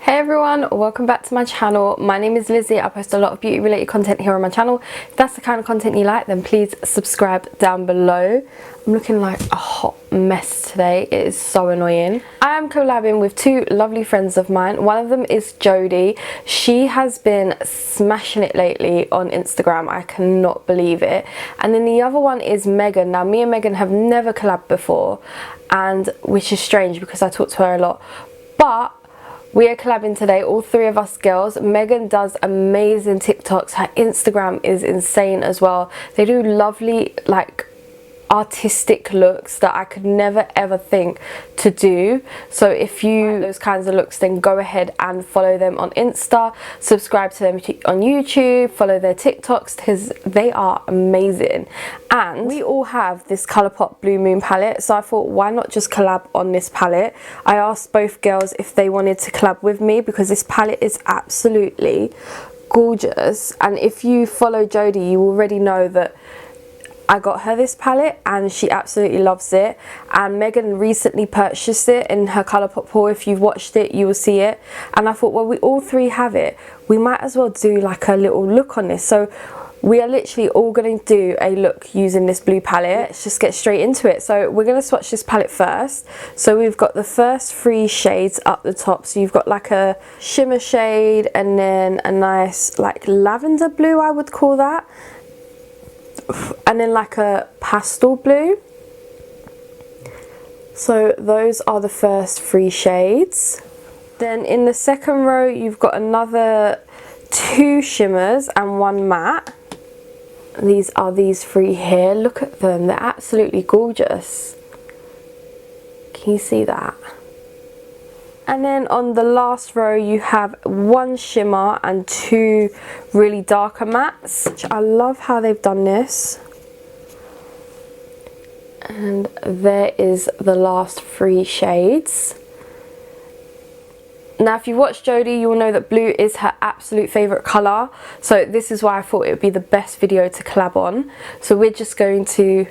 Hey everyone, welcome back to my channel. My name is Lizzie. I post a lot of beauty related content here on my channel. If that's the kind of content you like, then please subscribe down below. I'm looking like a hot mess today. It is so annoying. I am collabing with two lovely friends of mine. One of them is Jodie. She has been smashing it lately on Instagram. I cannot believe it. And then the other one is Megan. Now me and Megan have never collabed before, and which is strange because I talk to her a lot. But we are collabing today, all three of us girls. Megan does amazing TikToks. Her Instagram is insane as well. They do lovely, like, artistic looks that I could never ever think to do. So if you like those kinds of looks, then go ahead and follow them on Insta, subscribe to them on YouTube, follow their TikToks because they are amazing. And we all have this Colourpop Blue Moon palette, so I thought, why not just collab on this palette? I asked both girls if they wanted to collab with me because this palette is absolutely gorgeous. And if you follow Jodie, you already know that I got her this palette and she absolutely loves it. And Megan recently purchased it in her Colourpop haul. If you've watched it, you will see it. And I thought, well, we all three have it. We might as well do like a little look on this. So we are literally all going to do a look using this blue palette. Let's just get straight into it. So we're going to swatch this palette first. So we've got the first three shades up the top. So you've got like a shimmer shade and then a nice like lavender blue, I would call that. And then like a pastel blue. So those are the first three shades. Then in the second row you've got another two shimmers and one matte. These are these three here. Look at them, they're absolutely gorgeous. Can you see that? And then on the last row you have one shimmer and two really darker mattes. I love how they've done this. And there is the last three shades. Now if you watch Jodie, you will know that blue is her absolute favourite colour. So this is why I thought it would be the best video to collab on. So we're just going to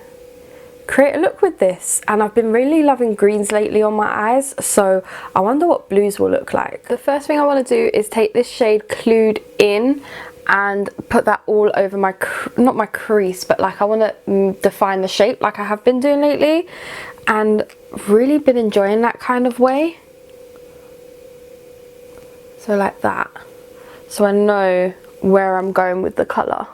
create a look with this, and I've been really loving greens lately on my eyes, so I wonder what blues will look like. The first thing I want to do is take this shade Clued In and put that all over my, not my crease, but like I want to define the shape like I have been doing lately, and really been enjoying that kind of way. So like that, so I know where I'm going with the colour.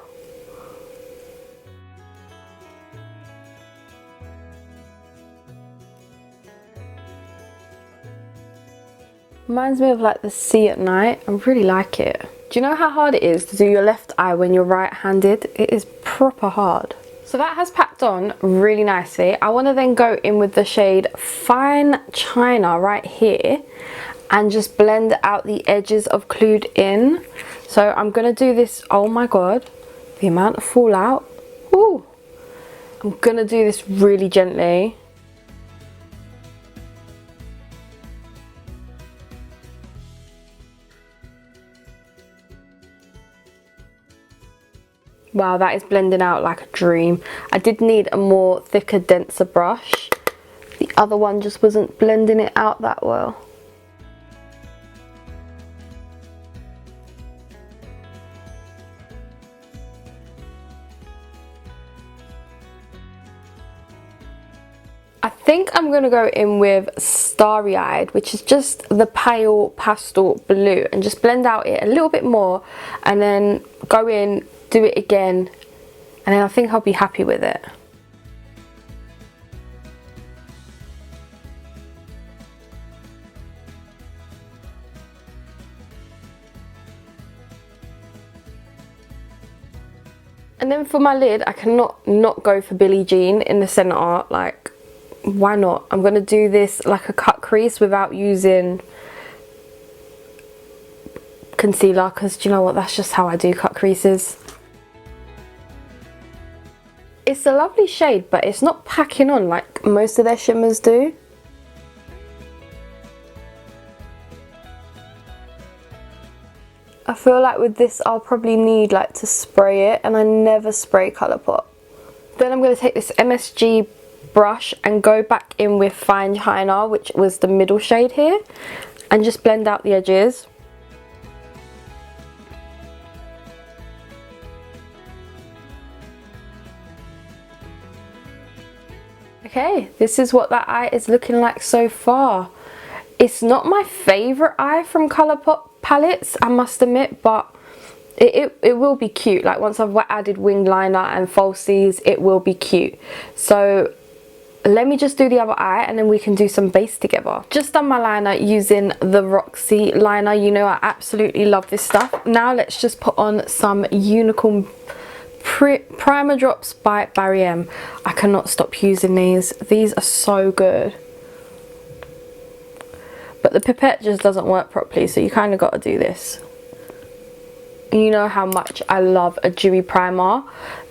Reminds me of like the sea at night. I really like it. Do you know how hard it is to do your left eye when you're right-handed? It is proper hard. So that has packed on really nicely. I want to then go in with the shade Fine China right here and just blend out the edges of Clued In. So I'm going to do this, oh my god, the amount of fallout. Ooh. I'm going to do this really gently. Wow, that is blending out like a dream. I did need a more thicker, denser brush. The other one just wasn't blending it out that well. I think I'm going to go in with Starry Eyed, which is just the pale pastel blue, and just blend out it a little bit more and then go in, do it again, and then I think I'll be happy with it. And then for my lid, I cannot not go for Billie Jean in the centre. Like, why not? I'm going to do this like a cut crease without using concealer, because do you know what, that's just how I do cut creases. It's a lovely shade, but it's not packing on like most of their shimmers do. I feel like with this I'll probably need like to spray it, and I never spray Colourpop. Then I'm going to take this MSG brush and go back in with Fine China, which was the middle shade here, and just blend out the edges. Okay, this is what that eye is looking like so far. It's not my favourite eye from Colourpop palettes, I must admit, but it will be cute. Like once I've added wing liner and falsies, it will be cute. So let me just do the other eye and then we can do some base together. Just done my liner using the Roxy liner. You know I absolutely love this stuff. Now let's just put on some Unicorn primer drops by Barry M. I cannot stop using these. These are so good. But the pipette just doesn't work properly, so you kind of got to do this. You know how much I love a dewy primer.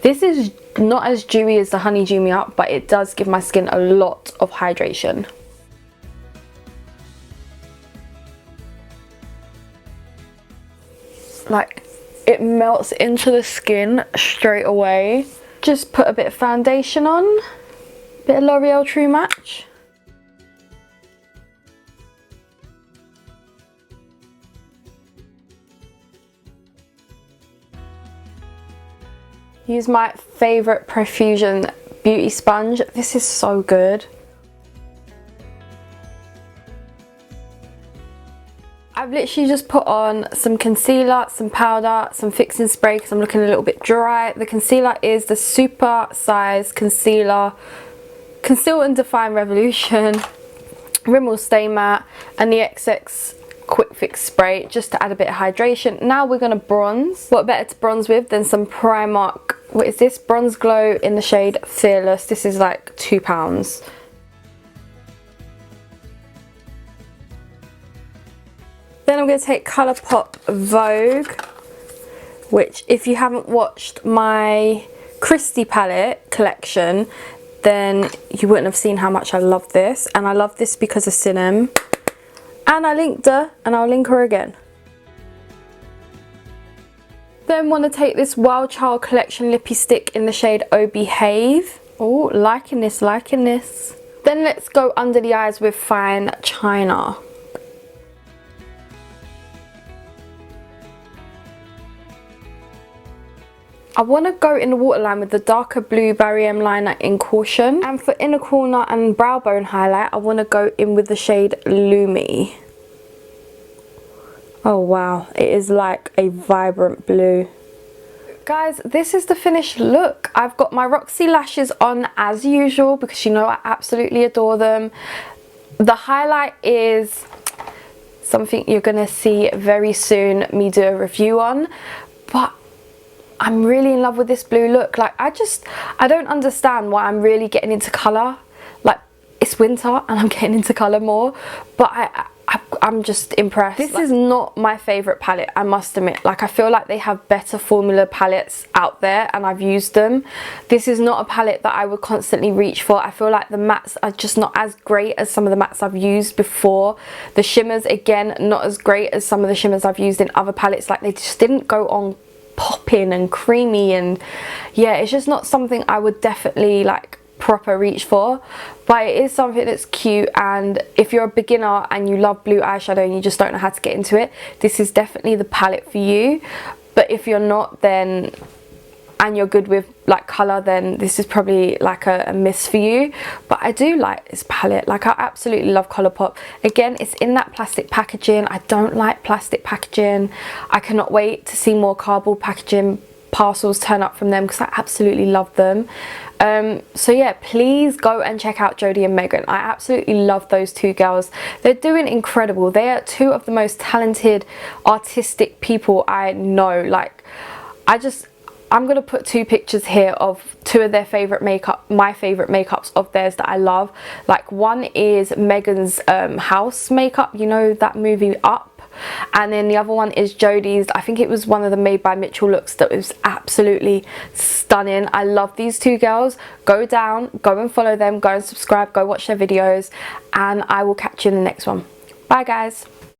This is not as dewy as the Honey Dew Me Up, but it does give my skin a lot of hydration. Like, it melts into the skin straight away. Just put a bit of foundation on, bit of L'Oreal True Match. Use my favourite Profusion beauty sponge. This is so good. I've literally just put on some concealer, some powder, some fixing spray because I'm looking a little bit dry. The concealer is the Super Size Concealer Conceal and Define Revolution Rimmel Stay Matte, and the XX Quick Fix Spray just to add a bit of hydration. Now we're going to bronze. What better to bronze with than some Primark, what is this? Bronze Glow in the shade Fearless. This is like £2. Then I'm going to take Colourpop Vogue, which if you haven't watched my Christie palette collection, then you wouldn't have seen how much I love this. And I love this because of Sinem. And I linked her, and I'll link her again. Then want to take this Wild Child Collection Lippy Stick in the shade Oh Behave. Oh, liking this, liking this. Then let's go under the eyes with Fine China. I want to go in the waterline with the darker blue Barry M liner in Caution. And for inner corner and brow bone highlight, I want to go in with the shade Lumi. Oh wow, it is like a vibrant blue. Guys, this is the finished look. I've got my Roxy lashes on as usual because you know I absolutely adore them. The highlight is something you're going to see very soon me do a review on. But I'm really in love with this blue look. Like, I don't understand why I'm really getting into colour. Like, it's winter and I'm getting into colour more, but I'm just impressed. This is not my favourite palette, I must admit. Like, I feel like they have better formula palettes out there and I've used them. This is not a palette that I would constantly reach for. I feel like the mattes are just not as great as some of the mattes I've used before. The shimmers, again, not as great as some of the shimmers I've used in other palettes. Like, they just didn't go on popping and creamy, and yeah, it's just not something I would definitely like proper reach for, but it is something that's cute. And if you're a beginner and you love blue eyeshadow and you just don't know how to get into it, this is definitely the palette for you. But if you're not, then, and you're good with like colour, then this is probably like a miss for you. But I do like this palette. Like, I absolutely love Colourpop. Again, it's in that plastic packaging. I don't like plastic packaging. I cannot wait to see more cardboard packaging parcels turn up from them because I absolutely love them. So yeah, please go and check out Jodie and Megan. I absolutely love those two girls. They're doing incredible. They are two of the most talented artistic people I know. Like, I'm gonna put two pictures here of two of their favorite my favorite makeups of theirs that I love. Like, one is Megan's house makeup, you know that movie Up, and then the other one is Jodie's. I think it was one of the Made by Mitchell looks that was absolutely stunning. I love these two girls. Go and follow them, go and subscribe, go watch their videos, and I will catch you in the next one. Bye guys.